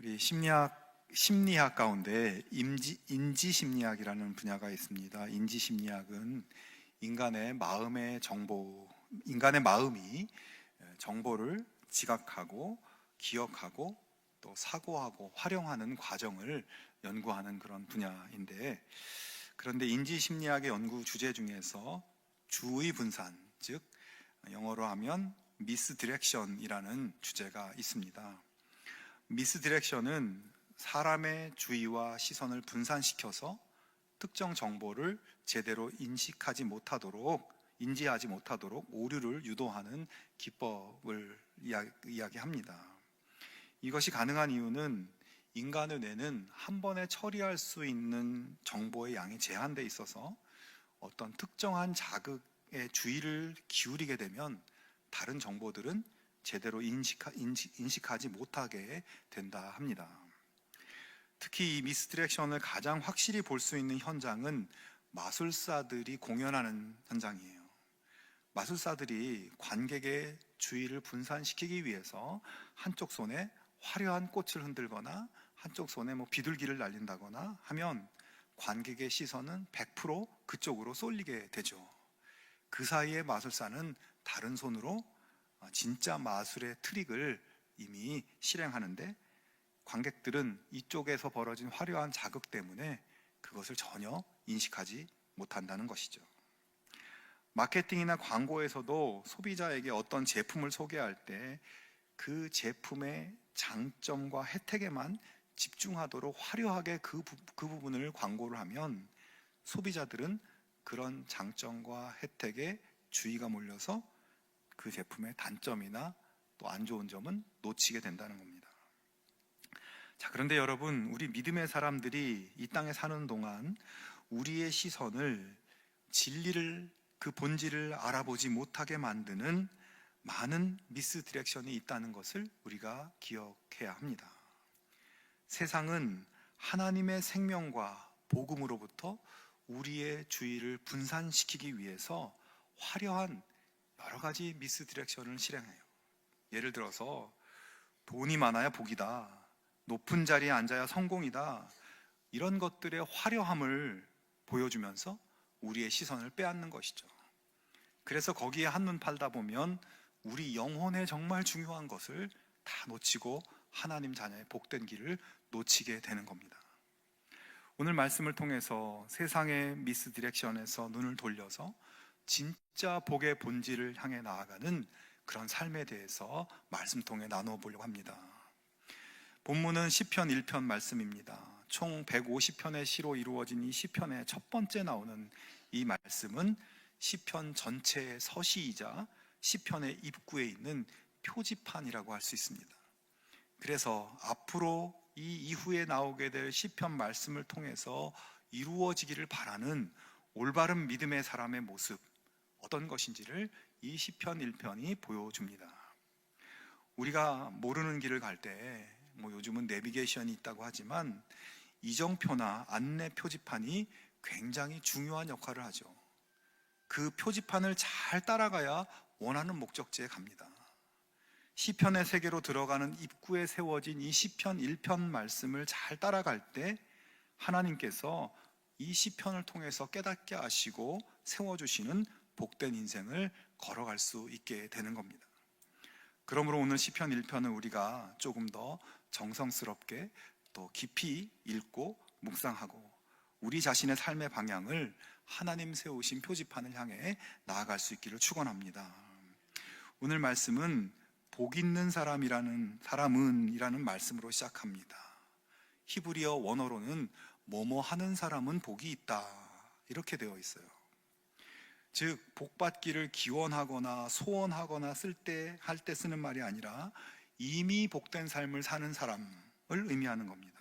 우리 심리학 가운데 인지 심리학이라는 분야가 있습니다. 인지 심리학은 인간의 마음의 인간의 마음이 정보를 지각하고 기억하고 또 사고하고 활용하는 과정을 연구하는 그런 분야인데, 그런데 인지 심리학의 연구 주제 중에서 주의 분산, 즉 영어로 하면 미스디렉션이라는 주제가 있습니다. 미스디렉션은 사람의 주의와 시선을 분산시켜서 특정 정보를 제대로 인지하지 못하도록 오류를 유도하는 기법을 이야기합니다. 이것이 가능한 이유는 인간의 뇌는 한 번에 처리할 수 있는 정보의 양이 제한되어 있어서 어떤 특정한 자극에 주의를 기울이게 되면 다른 정보들은 제대로 인식하지 못하게 된다 합니다. 특히 이 미스디렉션을 가장 확실히 볼 수 있는 현장은 마술사들이 공연하는 현장이에요. 마술사들이 관객의 주의를 분산시키기 위해서 한쪽 손에 화려한 꽃을 흔들거나 한쪽 손에 비둘기를 날린다거나 하면 관객의 시선은 100% 그쪽으로 쏠리게 되죠. 그 사이에 마술사는 다른 손으로 진짜 마술의 트릭을 이미 실행하는데, 관객들은 이쪽에서 벌어진 화려한 자극 때문에 그것을 전혀 인식하지 못한다는 것이죠. 마케팅이나 광고에서도 소비자에게 어떤 제품을 소개할 때 그 제품의 장점과 혜택에만 집중하도록 화려하게 그 부분을 광고를 하면 소비자들은 그런 장점과 혜택에 주의가 몰려서 그 제품의 단점이나 또 안 좋은 점은 놓치게 된다는 겁니다. 자, 그런데 여러분, 우리 믿음의 사람들이 이 땅에 사는 동안 우리의 시선을 진리를, 그 본질을 알아보지 못하게 만드는 많은 미스디렉션이 있다는 것을 우리가 기억해야 합니다. 세상은 하나님의 생명과 복음으로부터 우리의 주의를 분산시키기 위해서 화려한 여러 가지 미스디렉션을 실행해요. 예를 들어서 돈이 많아야 복이다, 높은 자리에 앉아야 성공이다, 이런 것들의 화려함을 보여주면서 우리의 시선을 빼앗는 것이죠. 그래서 거기에 한눈 팔다 보면 우리 영혼에 정말 중요한 것을 다 놓치고 하나님 자녀의 복된 길을 놓치게 되는 겁니다. 오늘 말씀을 통해서 세상의 미스디렉션에서 눈을 돌려서 진짜 복의 본질을 향해 나아가는 그런 삶에 대해서 말씀 통해 나누어 보려고 합니다. 본문은 시편 1편 말씀입니다. 총 150편의 시로 이루어진 이 시편의 첫 번째 나오는 이 말씀은 시편 전체의 서시이자 시편의 입구에 있는 표지판이라고 할 수 있습니다. 그래서 앞으로 이 이후에 나오게 될 시편 말씀을 통해서 이루어지기를 바라는 올바른 믿음의 사람의 모습, 어떤 것인지를 이 시편 1편이 보여줍니다. 우리가 모르는 길을 갈 때 요즘은 내비게이션이 있다고 하지만 이정표나 안내 표지판이 굉장히 중요한 역할을 하죠. 그 표지판을 잘 따라가야 원하는 목적지에 갑니다. 시편의 세계로 들어가는 입구에 세워진 이 시편 1편 말씀을 잘 따라갈 때 하나님께서 이 시편을 통해서 깨닫게 하시고 세워주시는 복된 인생을 걸어갈 수 있게 되는 겁니다. 그러므로 오늘 시편 1편을 우리가 조금 더 정성스럽게 또 깊이 읽고 묵상하고 우리 자신의 삶의 방향을 하나님 세우신 표지판을 향해 나아갈 수 있기를 축원합니다. 오늘 말씀은 복 있는 사람이라는 말씀으로 시작합니다. 히브리어 원어로는 뭐뭐 하는 사람은 복이 있다, 이렇게 되어 있어요. 즉 복받기를 기원하거나 소원하거나 할 때 쓰는 말이 아니라 이미 복된 삶을 사는 사람을 의미하는 겁니다.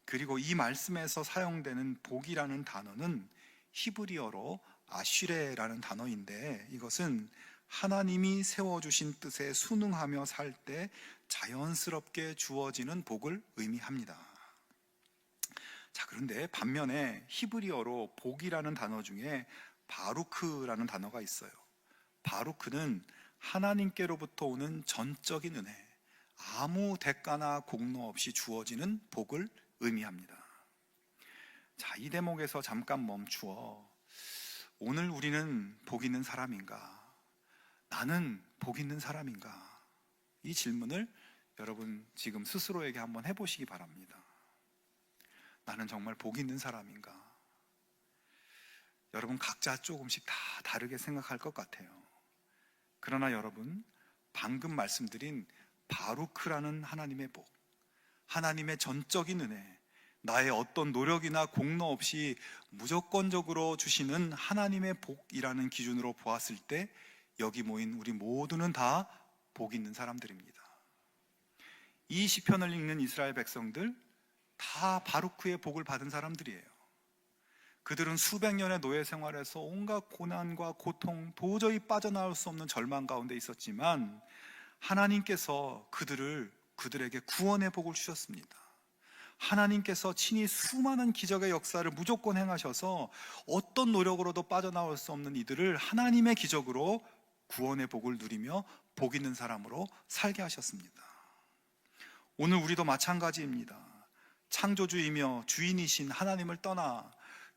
그리고 이 말씀에서 사용되는 복이라는 단어는 히브리어로 아슈레라는 단어인데, 이것은 하나님이 세워주신 뜻에 순응하며 살 때 자연스럽게 주어지는 복을 의미합니다. 자, 그런데 반면에 히브리어로 복이라는 단어 중에 바루크라는 단어가 있어요. 바루크는 하나님께로부터 오는 전적인 은혜, 아무 대가나 공로 없이 주어지는 복을 의미합니다. 자, 이 대목에서 잠깐 멈추어 오늘 우리는 복 있는 사람인가? 나는 복 있는 사람인가? 이 질문을 여러분 지금 스스로에게 한번 해보시기 바랍니다. 나는 정말 복 있는 사람인가? 여러분 각자 조금씩 다 다르게 생각할 것 같아요. 그러나 여러분, 방금 말씀드린 바루크라는 하나님의 복, 하나님의 전적인 은혜, 나의 어떤 노력이나 공로 없이 무조건적으로 주시는 하나님의 복이라는 기준으로 보았을 때 여기 모인 우리 모두는 다 복 있는 사람들입니다. 이 시편을 읽는 이스라엘 백성들 다 바루크의 복을 받은 사람들이에요. 그들은 수백 년의 노예 생활에서 온갖 고난과 고통, 도저히 빠져나올 수 없는 절망 가운데 있었지만 하나님께서 그들에게 구원의 복을 주셨습니다. 하나님께서 친히 수많은 기적의 역사를 무조건 행하셔서 어떤 노력으로도 빠져나올 수 없는 이들을 하나님의 기적으로 구원의 복을 누리며 복 있는 사람으로 살게 하셨습니다. 오늘 우리도 마찬가지입니다. 창조주이며 주인이신 하나님을 떠나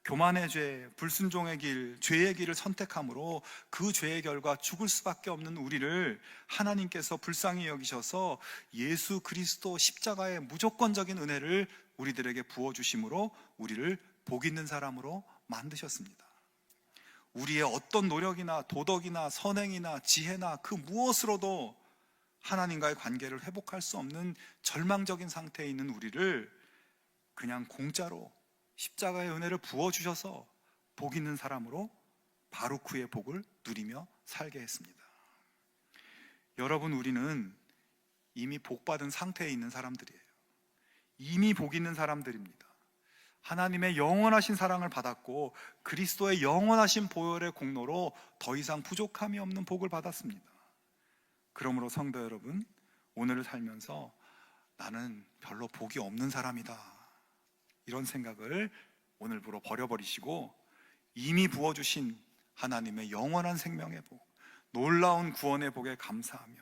교만의 죄, 불순종의 길, 죄의 길을 선택함으로 그 죄의 결과 죽을 수밖에 없는 우리를 하나님께서 불쌍히 여기셔서 예수 그리스도 십자가의 무조건적인 은혜를 우리들에게 부어주심으로 우리를 복 있는 사람으로 만드셨습니다. 우리의 어떤 노력이나 도덕이나 선행이나 지혜나 그 무엇으로도 하나님과의 관계를 회복할 수 없는 절망적인 상태에 있는 우리를 그냥 공짜로 십자가의 은혜를 부어주셔서 복 있는 사람으로 바루크의 복을 누리며 살게 했습니다. 여러분, 우리는 이미 복받은 상태에 있는 사람들이에요. 이미 복 있는 사람들입니다. 하나님의 영원하신 사랑을 받았고 그리스도의 영원하신 보혈의 공로로 더 이상 부족함이 없는 복을 받았습니다. 그러므로 성도 여러분, 오늘을 살면서 나는 별로 복이 없는 사람이다, 이런 생각을 오늘부로 버려버리시고 이미 부어주신 하나님의 영원한 생명의 복, 놀라운 구원의 복에 감사하며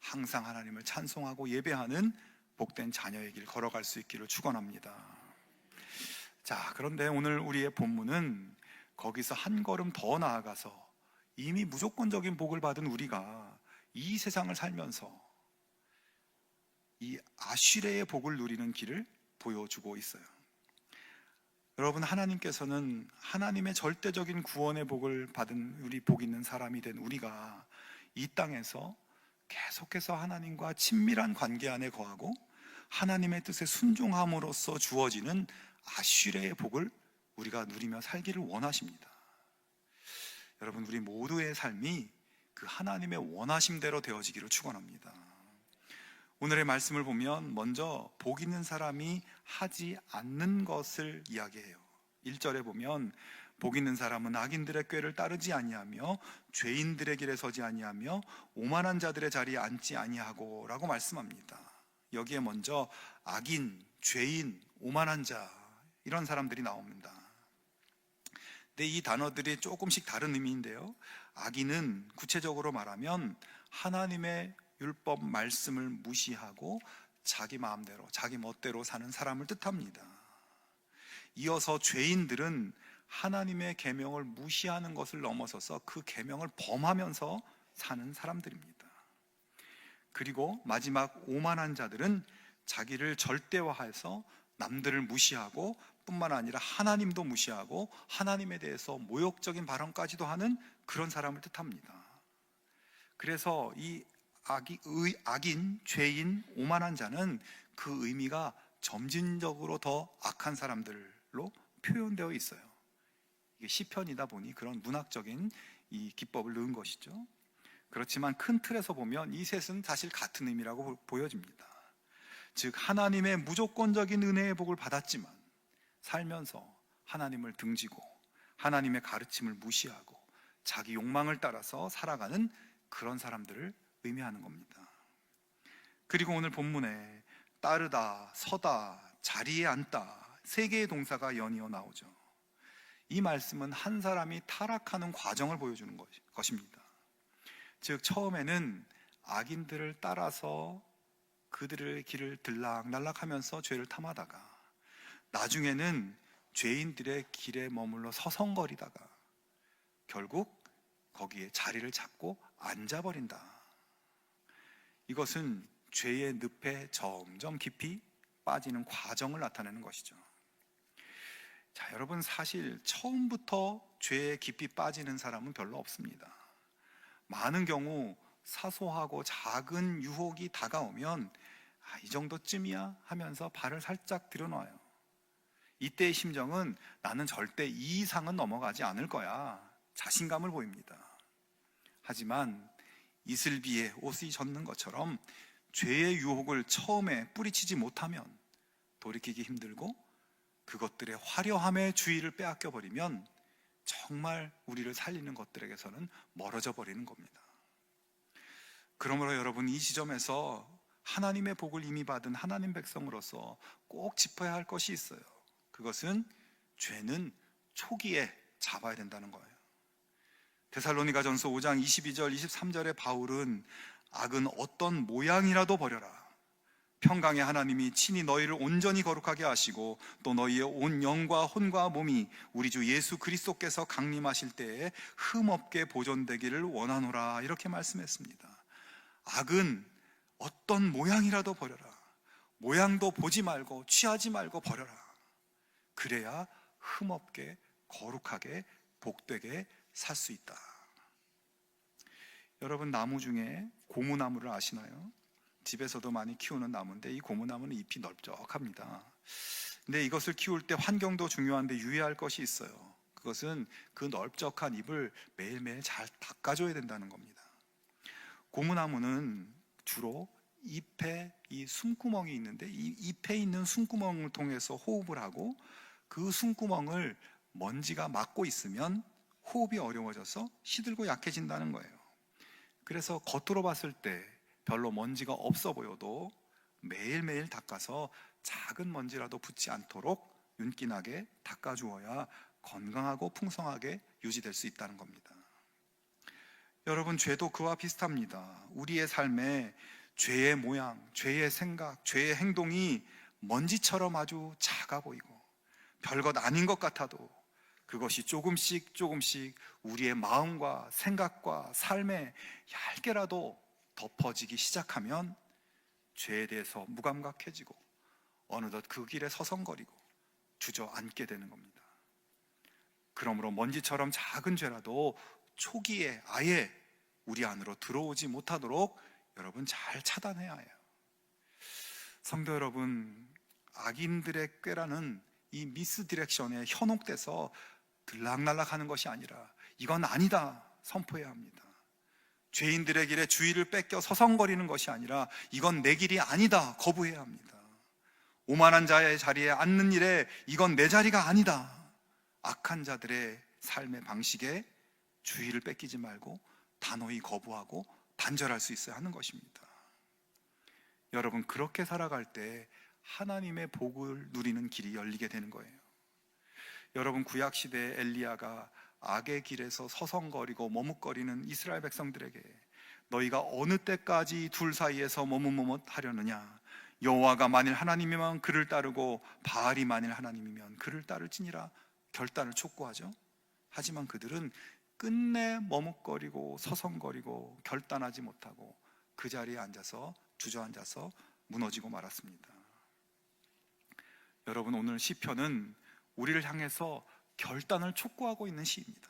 항상 하나님을 찬송하고 예배하는 복된 자녀의 길 걸어갈 수 있기를 축원합니다. 자, 그런데 오늘 우리의 본문은 거기서 한 걸음 더 나아가서 이미 무조건적인 복을 받은 우리가 이 세상을 살면서 이 아쉬레의 복을 누리는 길을 보여주고 있어요. 여러분, 하나님께서는 하나님의 절대적인 구원의 복을 받은 우리, 복 있는 사람이 된 우리가 이 땅에서 계속해서 하나님과 친밀한 관계 안에 거하고 하나님의 뜻에 순종함으로써 주어지는 아쉬레의 복을 우리가 누리며 살기를 원하십니다. 여러분, 우리 모두의 삶이 그 하나님의 원하심대로 되어지기를 축원합니다. 오늘의 말씀을 보면 먼저 복 있는 사람이 하지 않는 것을 이야기해요. 1절에 보면 복 있는 사람은 악인들의 꾀를 따르지 아니하며 죄인들의 길에 서지 아니하며 오만한 자들의 자리에 앉지 아니하고 라고 말씀합니다. 여기에 먼저 악인, 죄인, 오만한 자, 이런 사람들이 나옵니다. 근데 이 단어들이 조금씩 다른 의미인데요, 악인은 구체적으로 말하면 하나님의 율법 말씀을 무시하고 자기 마음대로 자기 멋대로 사는 사람을 뜻합니다. 이어서 죄인들은 하나님의 계명을 무시하는 것을 넘어서서 그 계명을 범하면서 사는 사람들입니다. 그리고 마지막 오만한 자들은 자기를 절대화해서 남들을 무시하고 뿐만 아니라 하나님도 무시하고 하나님에 대해서 모욕적인 발언까지도 하는 그런 사람을 뜻합니다. 그래서 이 악인, 죄인, 오만한 자는 그 의미가 점진적으로 더 악한 사람들로 표현되어 있어요. 이게 시편이다 보니 그런 문학적인 이 기법을 넣은 것이죠. 그렇지만 큰 틀에서 보면 이 셋은 사실 같은 의미라고 보여집니다. 즉, 하나님의 무조건적인 은혜의 복을 받았지만 살면서 하나님을 등지고 하나님의 가르침을 무시하고 자기 욕망을 따라서 살아가는 그런 사람들을 의미하는 겁니다. 그리고 오늘 본문에 따르다, 서다, 자리에 앉다, 세 개의 동사가 연이어 나오죠. 이 말씀은 한 사람이 타락하는 과정을 보여주는 것입니다. 즉, 처음에는 악인들을 따라서 그들의 길을 들락날락하면서 죄를 탐하다가 나중에는 죄인들의 길에 머물러 서성거리다가 결국 거기에 자리를 잡고 앉아버린다. 이것은 죄의 늪에 점점 깊이 빠지는 과정을 나타내는 것이죠. 자, 여러분, 사실 처음부터 죄에 깊이 빠지는 사람은 별로 없습니다. 많은 경우 사소하고 작은 유혹이 다가오면 이 정도쯤이야 하면서 발을 살짝 들여놔요. 이때의 심정은 나는 절대 이 이상은 넘어가지 않을 거야, 자신감을 보입니다. 하지만 이슬비에 옷이 젖는 것처럼 죄의 유혹을 처음에 뿌리치지 못하면 돌이키기 힘들고 그것들의 화려함의 주의를 빼앗겨 버리면 정말 우리를 살리는 것들에게서는 멀어져 버리는 겁니다. 그러므로 여러분, 이 지점에서 하나님의 복을 이미 받은 하나님 백성으로서 꼭 짚어야 할 것이 있어요. 그것은 죄는 초기에 잡아야 된다는 거예요. 데살로니가전서 5장 22절 23절에 바울은 악은 어떤 모양이라도 버려라. 평강의 하나님이 친히 너희를 온전히 거룩하게 하시고 또 너희의 온 영과 혼과 몸이 우리 주 예수 그리스도께서 강림하실 때에 흠없게 보존되기를 원하노라. 이렇게 말씀했습니다. 악은 어떤 모양이라도 버려라. 모양도 보지 말고 취하지 말고 버려라. 그래야 흠없게 거룩하게 복되게 살 수 있다. 여러분, 나무 중에 고무나무를 아시나요? 집에서도 많이 키우는 나무인데 이 고무나무는 잎이 넓적합니다. 근데 이것을 키울 때 환경도 중요한데 유의할 것이 있어요. 그것은 그 넓적한 잎을 매일매일 잘 닦아줘야 된다는 겁니다. 고무나무는 주로 잎에 이 숨구멍이 있는데 이 잎에 있는 숨구멍을 통해서 호흡을 하고 그 숨구멍을 먼지가 막고 있으면 호흡이 어려워져서 시들고 약해진다는 거예요. 그래서 겉으로 봤을 때 별로 먼지가 없어 보여도 매일매일 닦아서 작은 먼지라도 붙지 않도록 윤기나게 닦아주어야 건강하고 풍성하게 유지될 수 있다는 겁니다. 여러분, 죄도 그와 비슷합니다. 우리의 삶에 죄의 모양, 죄의 생각, 죄의 행동이 먼지처럼 아주 작아 보이고 별것 아닌 것 같아도 그것이 조금씩 조금씩 우리의 마음과 생각과 삶에 얇게라도 덮어지기 시작하면 죄에 대해서 무감각해지고 어느덧 그 길에 서성거리고 주저앉게 되는 겁니다. 그러므로 먼지처럼 작은 죄라도 초기에 아예 우리 안으로 들어오지 못하도록 여러분 잘 차단해야 해요. 성도 여러분, 악인들의 꾀라는 이 미스디렉션에 현혹돼서 들락날락하는 것이 아니라 이건 아니다 선포해야 합니다. 죄인들의 길에 주의를 뺏겨 서성거리는 것이 아니라 이건 내 길이 아니다 거부해야 합니다. 오만한 자의 자리에 앉는 일에 이건 내 자리가 아니다. 악한 자들의 삶의 방식에 주의를 뺏기지 말고 단호히 거부하고 단절할 수 있어야 하는 것입니다. 여러분, 그렇게 살아갈 때 하나님의 복을 누리는 길이 열리게 되는 거예요. 여러분, 구약시대의 엘리야가 악의 길에서 서성거리고 머뭇거리는 이스라엘 백성들에게 너희가 어느 때까지 둘 사이에서 머뭇머뭇하려느냐, 여호와가 만일 하나님이면 그를 따르고 바알이 만일 하나님이면 그를 따를지니라 결단을 촉구하죠. 하지만 그들은 끝내 머뭇거리고 서성거리고 결단하지 못하고 그 자리에 앉아서 주저앉아서 무너지고 말았습니다. 여러분, 오늘 시편은 우리를 향해서 결단을 촉구하고 있는 시입니다.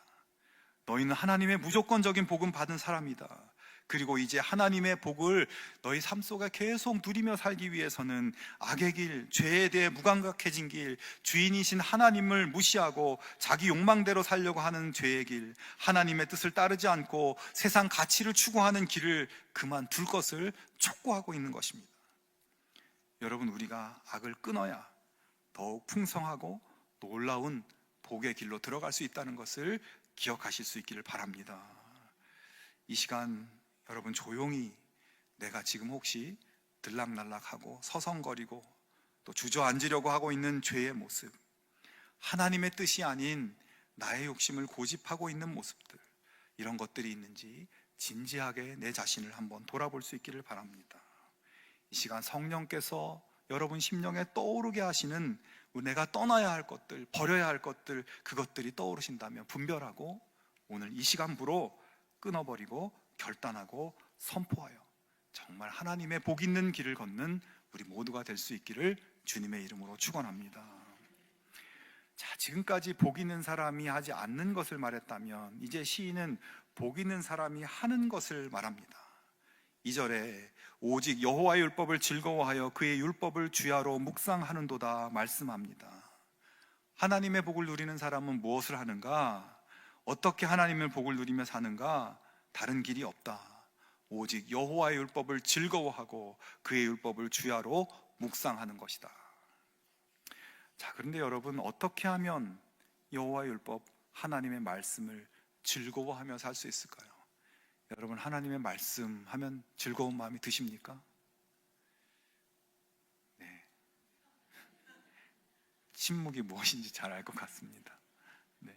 너희는 하나님의 무조건적인 복음 받은 사람이다. 그리고 이제 하나님의 복을 너희 삶 속에 계속 누리며 살기 위해서는 악의 길, 죄에 대해 무감각해진 길, 주인이신 하나님을 무시하고 자기 욕망대로 살려고 하는 죄의 길, 하나님의 뜻을 따르지 않고 세상 가치를 추구하는 길을 그만둘 것을 촉구하고 있는 것입니다. 여러분, 우리가 악을 끊어야 더욱 풍성하고 놀라운 복의 길로 들어갈 수 있다는 것을 기억하실 수 있기를 바랍니다. 이 시간 여러분, 조용히 내가 지금 혹시 들락날락하고 서성거리고 또 주저앉으려고 하고 있는 죄의 모습, 하나님의 뜻이 아닌 나의 욕심을 고집하고 있는 모습들, 이런 것들이 있는지 진지하게 내 자신을 한번 돌아볼 수 있기를 바랍니다. 이 시간 성령께서 여러분 심령에 떠오르게 하시는 내가 떠나야 할 것들, 버려야 할 것들, 그것들이 떠오르신다면 분별하고 오늘 이 시간부로 끊어버리고 결단하고 선포하여 정말 하나님의 복 있는 길을 걷는 우리 모두가 될 수 있기를 주님의 이름으로 축원합니다. 자, 지금까지 복 있는 사람이 하지 않는 것을 말했다면 이제 시인은 복 있는 사람이 하는 것을 말합니다. 2절에 오직 여호와의 율법을 즐거워하여 그의 율법을 주야로 묵상하는도다 말씀합니다. 하나님의 복을 누리는 사람은 무엇을 하는가? 어떻게 하나님의 복을 누리며 사는가? 다른 길이 없다. 오직 여호와의 율법을 즐거워하고 그의 율법을 주야로 묵상하는 것이다. 자, 그런데 여러분, 어떻게 하면 여호와의 율법, 하나님의 말씀을 즐거워하며 살 수 있을까요? 여러분, 하나님의 말씀 하면 즐거운 마음이 드십니까? 네. 침묵이 무엇인지 잘 알 것 같습니다. 네.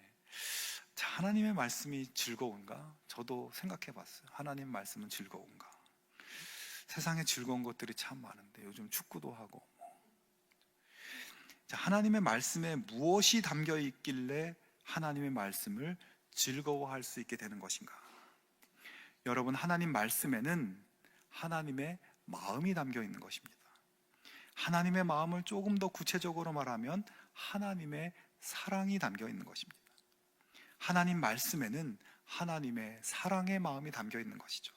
자, 하나님의 말씀이 즐거운가? 저도 생각해 봤어요. 하나님 말씀은 즐거운가? 세상에 즐거운 것들이 참 많은데 요즘 축구도 하고 자, 하나님의 말씀에 무엇이 담겨 있길래 하나님의 말씀을 즐거워할 수 있게 되는 것인가? 여러분, 하나님 말씀에는 하나님의 마음이 담겨 있는 것입니다. 하나님의 마음을 조금 더 구체적으로 말하면 하나님의 사랑이 담겨 있는 것입니다. 하나님 말씀에는 하나님의 사랑의 마음이 담겨 있는 것이죠.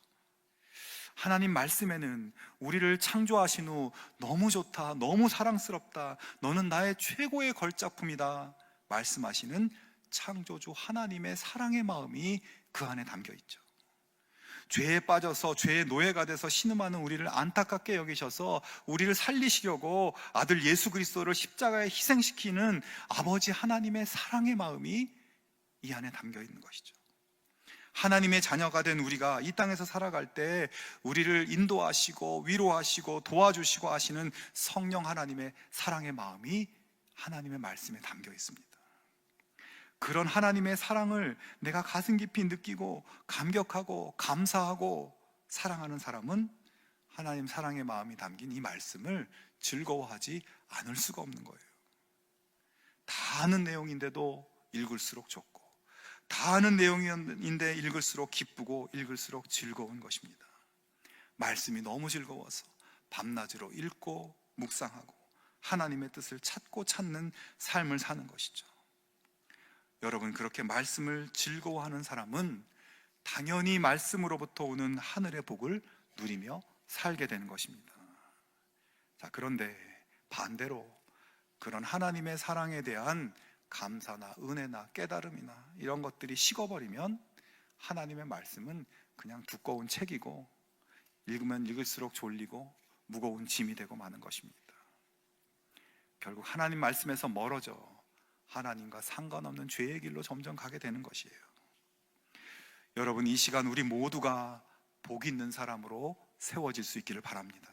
하나님 말씀에는 우리를 창조하신 후 너무 좋다, 너무 사랑스럽다, 너는 나의 최고의 걸작품이다 말씀하시는 창조주 하나님의 사랑의 마음이 그 안에 담겨 있죠. 죄에 빠져서 죄의 노예가 돼서 신음하는 우리를 안타깝게 여기셔서 우리를 살리시려고 아들 예수 그리스도를 십자가에 희생시키는 아버지 하나님의 사랑의 마음이 이 안에 담겨 있는 것이죠. 하나님의 자녀가 된 우리가 이 땅에서 살아갈 때 우리를 인도하시고 위로하시고 도와주시고 하시는 성령 하나님의 사랑의 마음이 하나님의 말씀에 담겨 있습니다. 그런 하나님의 사랑을 내가 가슴 깊이 느끼고 감격하고 감사하고 사랑하는 사람은 하나님 사랑의 마음이 담긴 이 말씀을 즐거워하지 않을 수가 없는 거예요. 다 아는 내용인데도 읽을수록 좋고, 다 아는 내용인데 읽을수록 기쁘고 읽을수록 즐거운 것입니다. 말씀이 너무 즐거워서 밤낮으로 읽고 묵상하고 하나님의 뜻을 찾고 찾는 삶을 사는 것이죠. 여러분, 그렇게 말씀을 즐거워하는 사람은 당연히 말씀으로부터 오는 하늘의 복을 누리며 살게 되는 것입니다. 자, 그런데 반대로 그런 하나님의 사랑에 대한 감사나 은혜나 깨달음이나 이런 것들이 식어버리면 하나님의 말씀은 그냥 두꺼운 책이고 읽으면 읽을수록 졸리고 무거운 짐이 되고 마는 것입니다. 결국 하나님 말씀에서 멀어져 하나님과 상관없는 죄의 길로 점점 가게 되는 것이에요. 여러분, 이 시간 우리 모두가 복 있는 사람으로 세워질 수 있기를 바랍니다.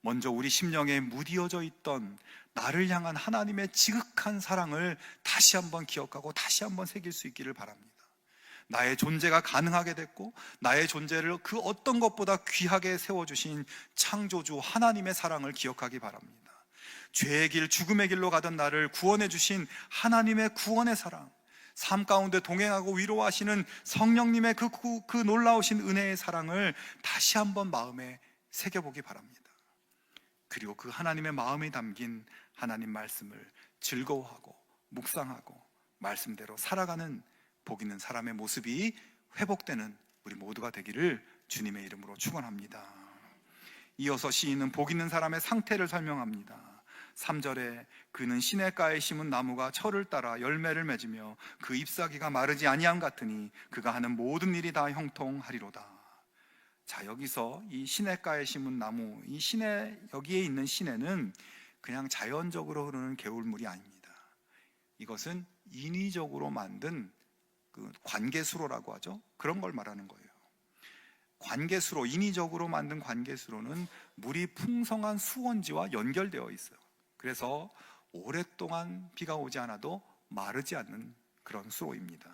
먼저 우리 심령에 무디어져 있던 나를 향한 하나님의 지극한 사랑을 다시 한번 기억하고 다시 한번 새길 수 있기를 바랍니다. 나의 존재가 가능하게 됐고 나의 존재를 그 어떤 것보다 귀하게 세워주신 창조주 하나님의 사랑을 기억하기 바랍니다. 죄의 길, 죽음의 길로 가던 나를 구원해 주신 하나님의 구원의 사랑, 삶 가운데 동행하고 위로하시는 성령님의 그 놀라우신 은혜의 사랑을 다시 한번 마음에 새겨보기 바랍니다. 그리고 그 하나님의 마음이 담긴 하나님 말씀을 즐거워하고 묵상하고 말씀대로 살아가는 복 있는 사람의 모습이 회복되는 우리 모두가 되기를 주님의 이름으로 축원합니다. 이어서 시인은 복 있는 사람의 상태를 설명합니다. 3절에 그는 시냇가에 심은 나무가 철을 따라 열매를 맺으며 그 잎사귀가 마르지 아니함 같으니 그가 하는 모든 일이 다 형통하리로다. 자, 여기서 이 시냇가에 심은 나무, 이 시내, 여기에 있는 시내는 그냥 자연적으로 흐르는 개울물이 아닙니다. 이것은 인위적으로 만든 그 관계수로라고 하죠. 그런 걸 말하는 거예요. 관계수로, 인위적으로 만든 관계수로는 물이 풍성한 수원지와 연결되어 있어요. 그래서 오랫동안 비가 오지 않아도 마르지 않는 그런 수로입니다.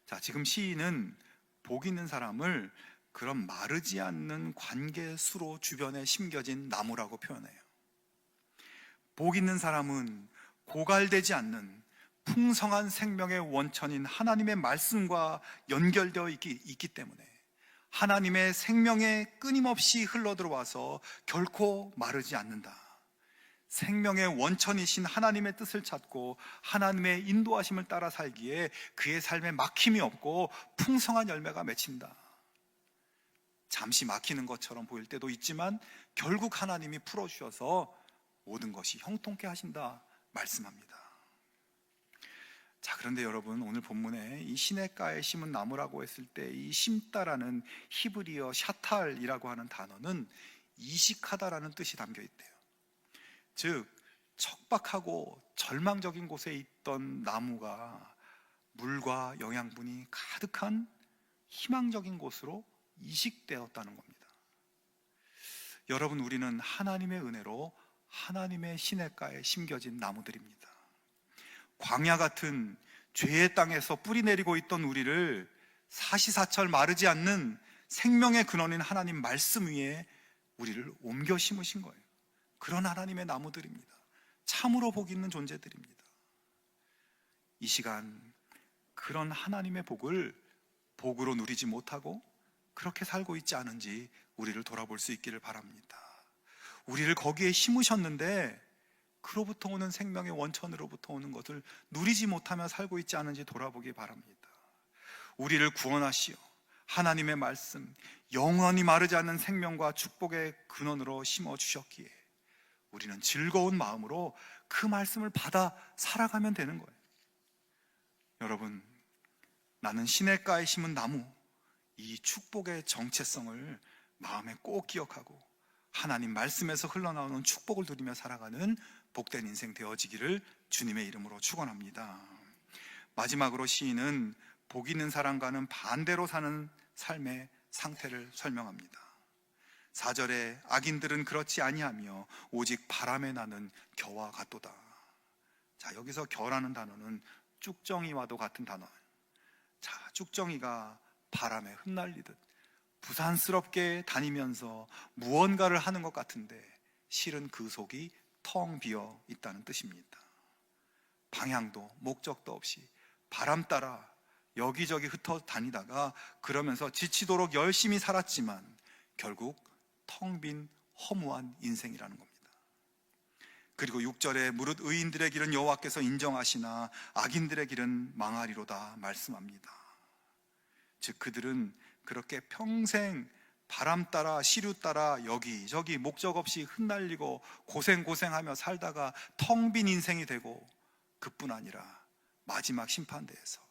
자, 지금 시인은 복 있는 사람을 그런 마르지 않는 관계수로 주변에 심겨진 나무라고 표현해요. 복 있는 사람은 고갈되지 않는 풍성한 생명의 원천인 하나님의 말씀과 연결되어 있기 때문에 하나님의 생명에 끊임없이 흘러들어와서 결코 마르지 않는다. 생명의 원천이신 하나님의 뜻을 찾고 하나님의 인도하심을 따라 살기에 그의 삶에 막힘이 없고 풍성한 열매가 맺힌다. 잠시 막히는 것처럼 보일 때도 있지만 결국 하나님이 풀어주셔서 모든 것이 형통케 하신다 말씀합니다. 자, 그런데 여러분, 오늘 본문에 이 시냇가에 심은 나무라고 했을 때 이 심다라는 히브리어 샤탈이라고 하는 단어는 이식하다라는 뜻이 담겨 있대요. 즉, 척박하고 절망적인 곳에 있던 나무가 물과 영양분이 가득한 희망적인 곳으로 이식되었다는 겁니다. 여러분, 우리는 하나님의 은혜로 하나님의 시냇가에 심겨진 나무들입니다. 광야 같은 죄의 땅에서 뿌리 내리고 있던 우리를 사시사철 마르지 않는 생명의 근원인 하나님 말씀 위에 우리를 옮겨 심으신 거예요. 그런 하나님의 나무들입니다. 참으로 복 있는 존재들입니다. 이 시간 그런 하나님의 복을 복으로 누리지 못하고 그렇게 살고 있지 않은지 우리를 돌아볼 수 있기를 바랍니다. 우리를 거기에 심으셨는데 그로부터 오는 생명의 원천으로부터 오는 것을 누리지 못하며 살고 있지 않은지 돌아보기 바랍니다. 우리를 구원하시어 하나님의 말씀, 영원히 마르지 않는 생명과 축복의 근원으로 심어주셨기에 우리는 즐거운 마음으로 그 말씀을 받아 살아가면 되는 거예요. 여러분, 나는 시냇가에 심은 나무, 이 축복의 정체성을 마음에 꼭 기억하고 하나님 말씀에서 흘러나오는 축복을 누리며 살아가는 복된 인생 되어지기를 주님의 이름으로 축원합니다. 마지막으로 시인은 복 있는 사람과는 반대로 사는 삶의 상태를 설명합니다. 4절에 악인들은 그렇지 아니하며 오직 바람에 나는 겨와 같도다. 자, 여기서 겨라는 단어는 쭉정이와도 같은 단어예요. 자, 쭉정이가 바람에 흩날리듯 부산스럽게 다니면서 무언가를 하는 것 같은데 실은 그 속이 텅 비어 있다는 뜻입니다. 방향도 목적도 없이 바람 따라 여기저기 흩어 다니다가 그러면서 지치도록 열심히 살았지만 결국 텅 빈 허무한 인생이라는 겁니다. 그리고 6절에 무릇 의인들의 길은 여호와께서 인정하시나 악인들의 길은 망하리로다 말씀합니다. 즉 그들은 그렇게 평생 바람 따라 시류 따라 여기저기 목적 없이 흩날리고 고생하며 살다가 텅 빈 인생이 되고 그뿐 아니라 마지막 심판대에서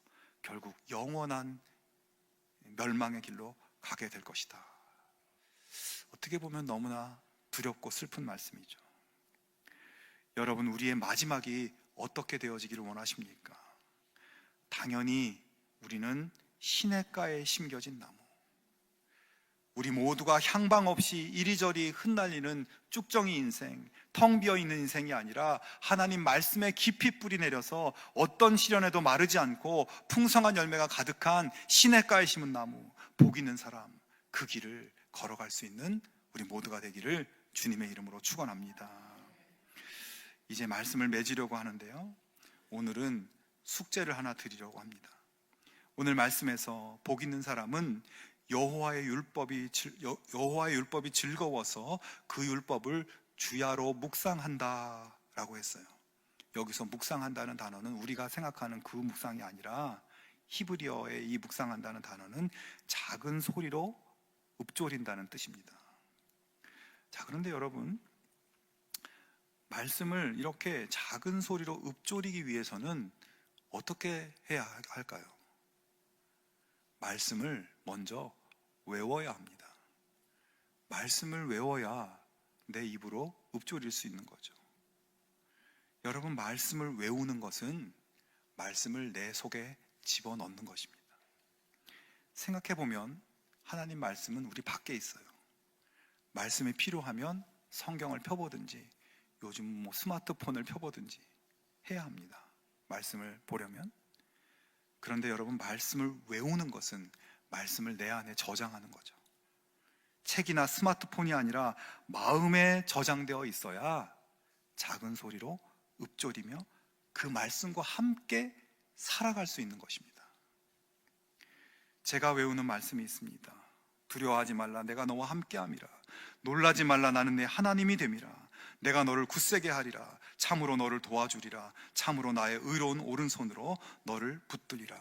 결국 영원한 멸망의 길로 가게 될 것이다. 어떻게 보면 너무나 두렵고 슬픈 말씀이죠. 여러분, 우리의 마지막이 어떻게 되어지기를 원하십니까? 당연히 우리는 시냇가에 심겨진 나무, 우리 모두가 향방 없이 이리저리 흩날리는 쭉정이 인생, 텅 비어있는 인생이 아니라 하나님 말씀에 깊이 뿌리 내려서 어떤 시련에도 마르지 않고 풍성한 열매가 가득한 시냇가에 심은 나무, 복 있는 사람, 그 길을 걸어갈 수 있는 우리 모두가 되기를 주님의 이름으로 축원합니다. 이제 말씀을 맺으려고 하는데요, 오늘은 숙제를 하나 드리려고 합니다. 오늘 말씀에서 복 있는 사람은 여호와의 율법이 즐거워서 그 율법을 주야로 묵상한다 라고 했어요. 여기서 묵상한다는 단어는 우리가 생각하는 그 묵상이 아니라 히브리어의 이 묵상한다는 단어는 작은 소리로 읊조린다는 뜻입니다. 자, 그런데 여러분, 말씀을 이렇게 작은 소리로 읊조리기 위해서는 어떻게 해야 할까요? 말씀을 먼저 외워야 합니다. 말씀을 외워야 내 입으로 읊조릴 수 있는 거죠. 여러분, 말씀을 외우는 것은 말씀을 내 속에 집어넣는 것입니다. 생각해보면 하나님 말씀은 우리 밖에 있어요. 말씀이 필요하면 성경을 펴보든지 요즘 스마트폰을 펴보든지 해야 합니다. 말씀을 보려면. 그런데 여러분, 말씀을 외우는 것은 말씀을 내 안에 저장하는 거죠. 책이나 스마트폰이 아니라 마음에 저장되어 있어야 작은 소리로 읊조리며 그 말씀과 함께 살아갈 수 있는 것입니다. 제가 외우는 말씀이 있습니다. 두려워하지 말라, 내가 너와 함께함이라. 놀라지 말라, 나는 내 하나님이 됨이라. 내가 너를 굳세게 하리라. 참으로 너를 도와주리라. 참으로 나의 의로운 오른손으로 너를 붙들리라.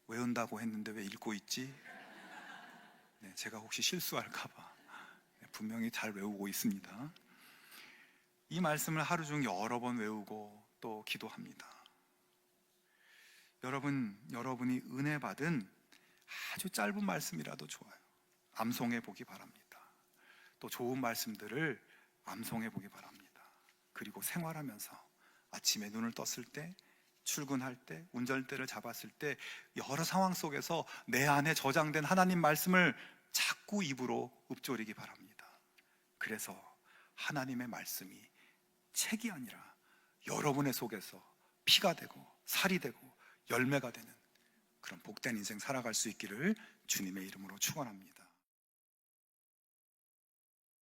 외운다고 했는데 왜 읽고 있지? 네, 제가 혹시 실수할까봐 분명히 잘 외우고 있습니다. 이 말씀을 하루 중 여러 번 외우고 또 기도합니다. 여러분이 은혜 받은 아주 짧은 말씀이라도 좋아요. 암송해 보기 바랍니다. 또 좋은 말씀들을 암송해 보기 바랍니다. 그리고 생활하면서 아침에 눈을 떴을 때, 출근할 때, 운전대를 잡았을 때 여러 상황 속에서 내 안에 저장된 하나님 말씀을 자꾸 입으로 읊조리기 바랍니다. 그래서 하나님의 말씀이 책이 아니라 여러분의 속에서 피가 되고 살이 되고 열매가 되는 그런 복된 인생 살아갈 수 있기를 주님의 이름으로 축원합니다.